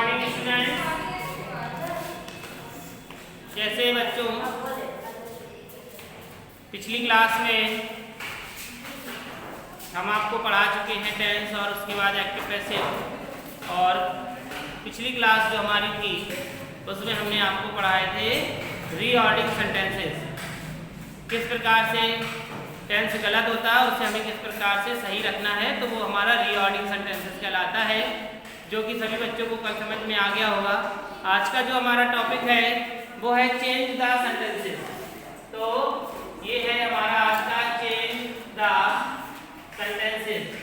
Morning student. कैसे बच्चों, पिछली क्लास में हम आपको पढ़ा चुके हैं टेंस और उसके बाद एक्टिव पैसिव। और पिछली क्लास जो हमारी थी उसमें हमने आपको पढ़ाए थे रीऑर्डिंग सेंटेंसेस, किस प्रकार से टेंस गलत होता है उसे हमें किस प्रकार से सही रखना है, तो वो हमारा रीऑर्डिंग सेंटेंसेस कहलाता है, जो कि सभी बच्चों को कल समझ में आ गया होगा। आज का जो हमारा टॉपिक है वो है चेंज द सेंटेंसेस। तो ये है हमारा आज का चेंज द सेंटेंसेस।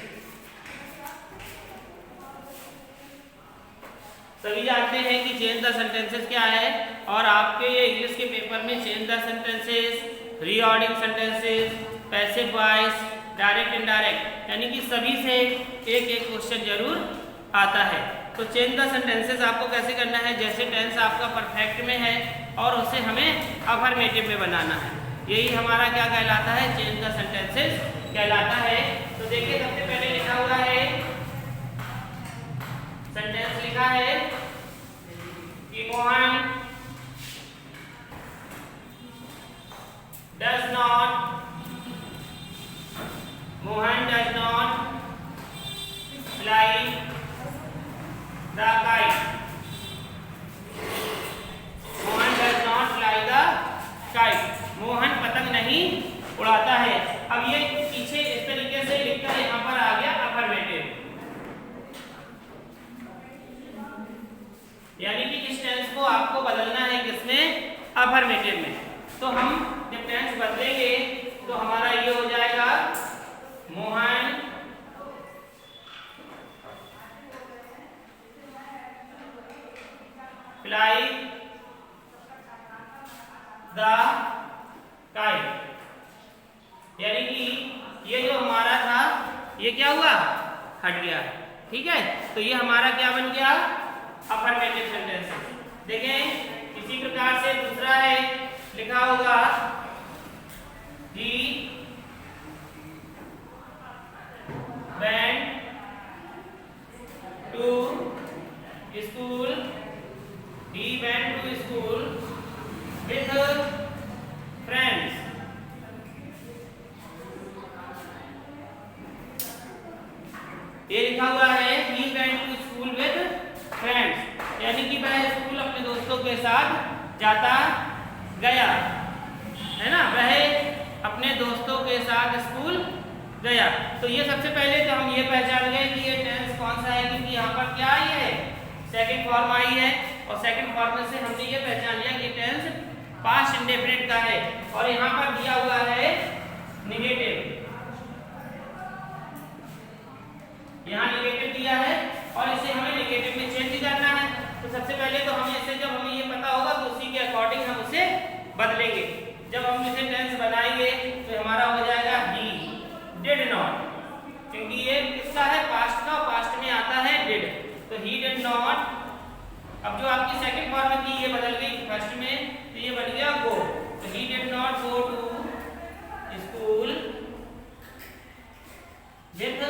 सभी जानते हैं कि चेंज द सेंटेंसेस क्या है, और आपके इंग्लिश के पेपर में change the sentences, reordering sentences, passive voice, direct indirect, यानी कि सभी से एक एक क्वेश्चन जरूर आता है। तो चेंज द सेंटेंसेस आपको कैसे करना है, जैसे टेंस आपका परफेक्ट में है और उसे हमें अफर्मेटिव में बनाना है, यही हमारा क्या कहलाता है, चेंज द सेंटेंसेस कहलाता है। तो देखिए सबसे पहले लिखा हुआ है, सेंटेंस लिखा है कि Mohan does not fly the kite। Mohan does not fly the kite। Mohan पतंग नहीं उड़ाता है। अब ये पीछे इस तरीके से लिखकर यहाँ पर आ गया अफर्मेटिव, यानी कि इस टेंस को आपको बदलना है किसमें, अफर्मेटिव में। तो हम जब टेंस बदलेंगे तो हमारा ये हो जाएगा मोहन फ्लाई द काइट, यानी कि ये जो हमारा था ये क्या हुआ, हट गया। ठीक है, तो ये हमारा क्या बन गया, अफर्मेटिव सेंटेंस। देखें इसी प्रकार से दूसरा है, लिखा होगा ही went to school, he went to school with friends। ये लिखा हुआ है he went to school with friends, यानी कि वह स्कूल अपने दोस्तों के साथ जाता गया, है ना, वह अपने दोस्तों के साथ स्कूल गया। तो ये सबसे पहले तो हम ये पहचान गए कि ये टेंस कौन सा है, क्योंकि यहाँ पर क्या आई है, सेकंड फॉर्म आई है, और सेकंड फॉर्म से हमने ये पहचान लिया कि टेंस पास्ट इंडेफिनिट का है। और यहाँ पर दिया हुआ है नेगेटिव, यहाँ नेगेटिव दिया है और इसे हमें नेगेटिव में चेंज करना है। तो सबसे पहले तो हमें इसे, जब हमें ये पता होगा तो उसी के अकॉर्डिंग हम उसे बदलेंगे। जब हम इसे टेंस बनाएंगे तो हमारा हो जाएगा ही डिड नॉट, क्योंकि ये किसका है, पास्ट का, पास्ट में आता है डिड, तो ही डिड नॉट। अब जो आपकी सेकंड फॉर्म थी ये बदल गई फर्स्ट में, तो ये बन गया गो, तो he did not go to school with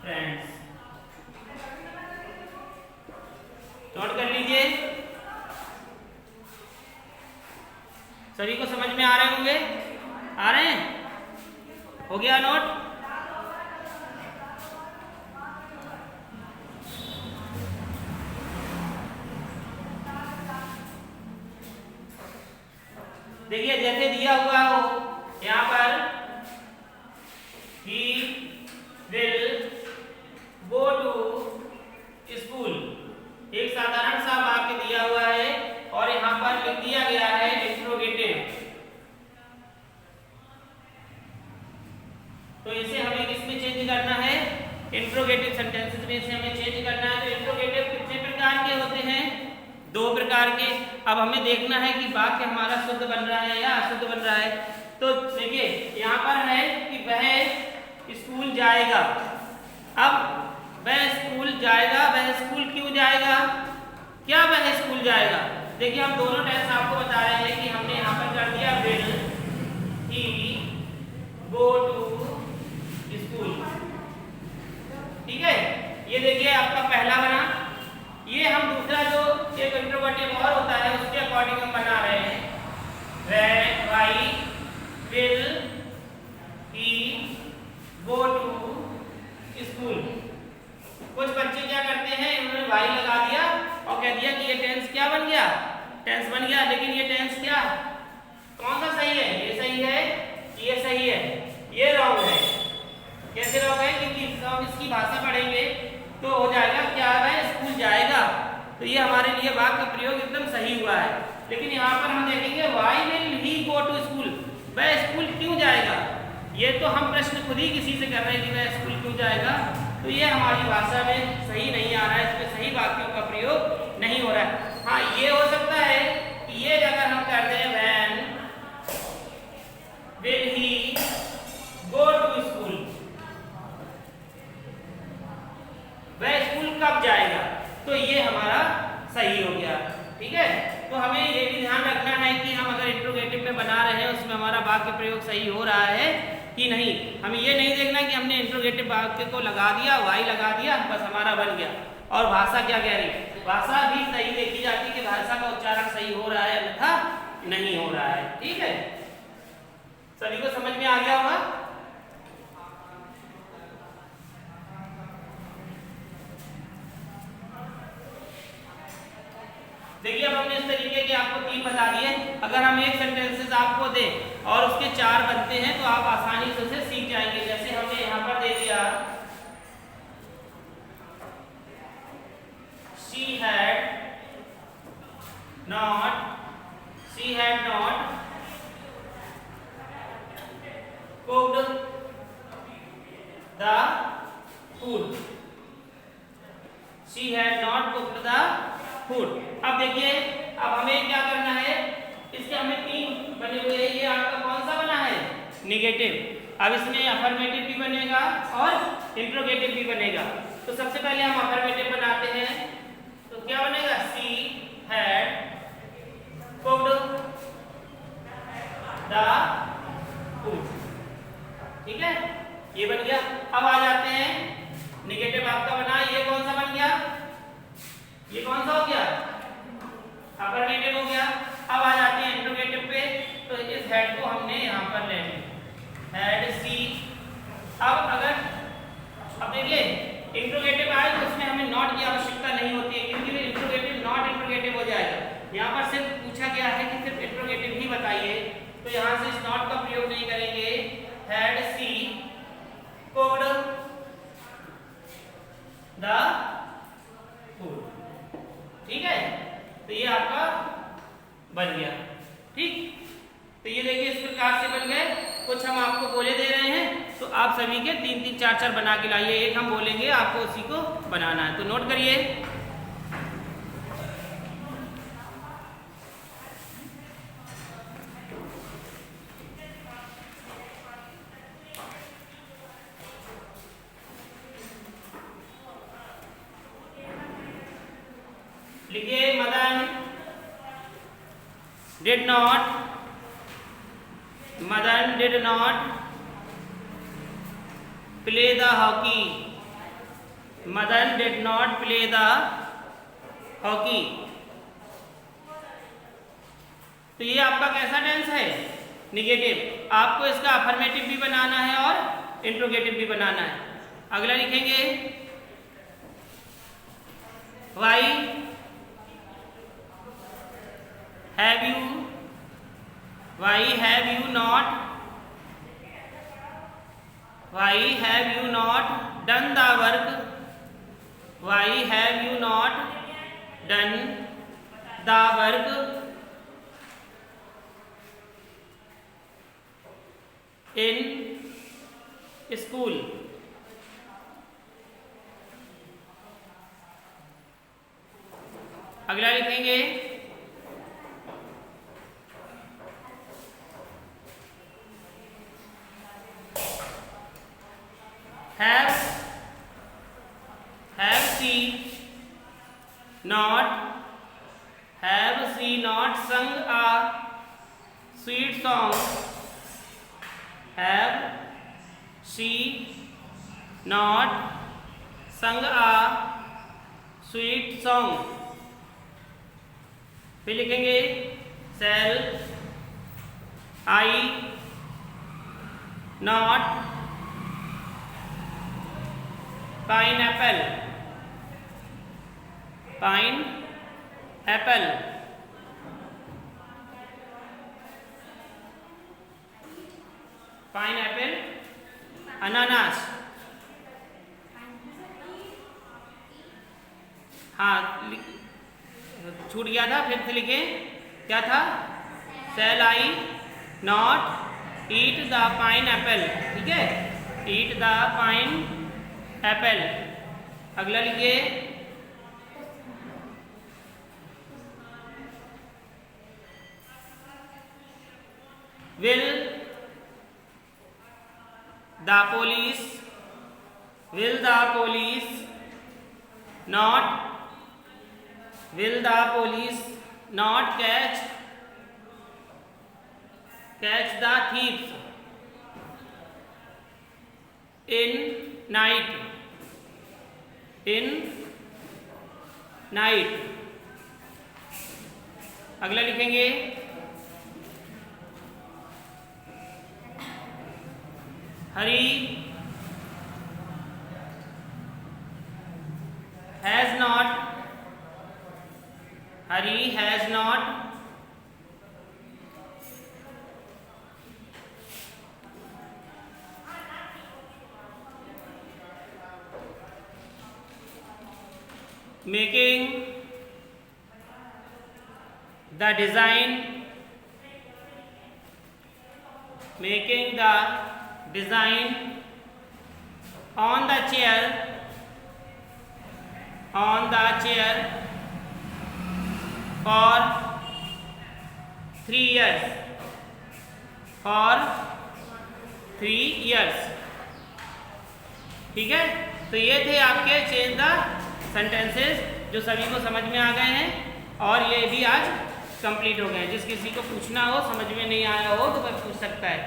friends. Note कर लीजिए, सभी को समझ में आ रहे होंगे, आ रहे हैं, हो गया नोट। देखिए जैसे दिया हुआ हो यहाँ पर he will go to school, एक साधारण सा वाक्य दिया हुआ है और यहाँ पर लिख दिया गया है इंट्रोगेटिव। तो इसे हमें किसमें चेंज करना है, इंट्रोगेटिव सेंटेंसेस में इसे हमें चेंज करना है। तो इंट्रोगेटिव कितने प्रकार के होते हैं, दो प्रकार के। अब हमें देखना है कि वाक्य हमारा शुद्ध बन रहा है या अशुद्ध बन रहा है। तो देखिए यहाँ पर है कि वह स्कूल जाएगा। अब वह स्कूल जाएगा, वह स्कूल क्यों जाएगा, क्या वह स्कूल जाएगा। देखिए हम दोनों टेंस आपको बता रहे हैं कि हमने यहाँ पर कर दिया will he go to school. ठीक है, ये देखिए आपका पहला बना, ये वाई लगा दिया और कह दिया कि ये टेंस क्या बन गया, टेंस बन गया। लेकिन ये टेंस क्या, कौन सा सही है, ये सही है, ये सही है, ये रॉन्ग है। कैसे रॉन्ग है, क्योंकि हम इसकी भाषा पढ़ेंगे तो हो जाएगा क्या है, स्कूल जाएगा। तो ये हमारे लिए वाक्य का प्रयोग एकदम सही हुआ है। लेकिन यहाँ पर हम देखेंगे why will he go to school, वह स्कूल क्यों जाएगा। ये तो हम प्रश्न खुद ही किसी से कर रहे हैं कि वह स्कूल क्यों जाएगा, तो ये हमारी भाषा में सही नहीं आ रहा है, इसमें सही वाक्यों का प्रयोग नहीं हो रहा है। हाँ, ये हो सकता है कि ये अगर हम करते हैं when will he go to school, वह स्कूल कब जाएगा, तो ये हमारा सही हो गया। ठीक है, तो हमें ये भी ध्यान रखना है कि हम अगर इंट्रोगेटिव में बना रहे हैं उसमें हमारा वाक्य प्रयोग सही हो रहा है कि नहीं। हमें ये नहीं देखना कि हमने इंट्रोगेटिव वाक्य को लगा दिया, वाई लगा दिया, बस हमारा बन गया। और भाषा क्या कह रही है, भाषा भी सही देखी जाती है कि भाषा का उच्चारण सही हो रहा है अन्यथा नहीं हो रहा है। ठीक है, सभी को समझ में आ गया होगा। देखिए, अब हमने इस तरीके के आपको 3 बता दिए। अगर हम एक सेंटेंसेस आपको दें और उसके 4 बनते हैं तो आप आसानी से उसे सीख जाएंगे। जैसे हमने यहाँ पर दे दिया she had not cooked the food, she had not cooked the food। अब देखिए, अब हमें क्या करना है, इसके हमें 3 बने हुए हैं। ये आपका कौन सा बना है, निगेटिव। अब इसमें अफर्मेटिव भी बनेगा और इंट्रोगेटिव भी बनेगा। तो सबसे पहले हम अफर्मेटिव बनाते हैं, तो क्या बनेगा, she had cooked the food। ठीक है, ये बन गया। अब आ जाते हैं, निगेटिव आपका बना, ये कौन सा बन गया, ये कौन सा हो गया, अफर्मेटिव हो गया। अब आ जाते हैं इंट्रोगेटिव पे, तो इस हेड को हमने यहाँ पर ले लिया, हेड सी। अब देखिए, इंट्रोगेटिव आए तो उसमें हमें नॉट की आवश्यकता नहीं होती है, क्योंकि इंट्रोगेटिव नॉट इंट्रोगेटिव हो जाएगा। यहाँ पर सिर्फ पूछा गया है कि सिर्फ इंट्रोगेटिव ही बताइए, तो यहाँ से इस नॉट का प्रयोग नहीं करेंगे। Had she cooked the food. ठीक है, तो ये आपका बन गया। ठीक, तो ये देखिए इस प्रकार से बन गए। कुछ हम आपको बोले दे रहे हैं, तो आप सभी के 3-3, 4-4 बना के लाइए। एक हम बोलेंगे, आपको उसी को बनाना है, तो नोट करिए। लिखिए, Madan did not play the hockey। Madan did not play the hockey। तो ये आपका कैसा टेंस है, निगेटिव। आपको इसका अफर्मेटिव भी बनाना है और इंट्रोगेटिव भी बनाना है। अगला लिखेंगे, why have you not done the work, why have you not done the work in school। अगला लिखेंगे, have she not sung a sweet song, have she not sung a sweet song। फिर लिखेंगे, shall I not pineapple pine Apple, pine Apple, अनानास, हाँ छूट गया था, फिर से लिखे, क्या था, shall I not eat the pineapple, ठीक है, ईट द पाइन एप्पल। अगला लिखिए, will the police, will the police not, will the police not catch the thieves in night, in night। अगला लिखेंगे, हरी has not, Hari has not making the design, making the design on the chair, on the chair for 3 years, for 3 years। ठीक है, तो ये थे आपके change the sentences जो सभी को समझ में आ गए हैं और ये भी आज कंप्लीट हो गए हैं। जिस किसी को पूछना हो, समझ में नहीं आया हो तो वह पूछ सकता है।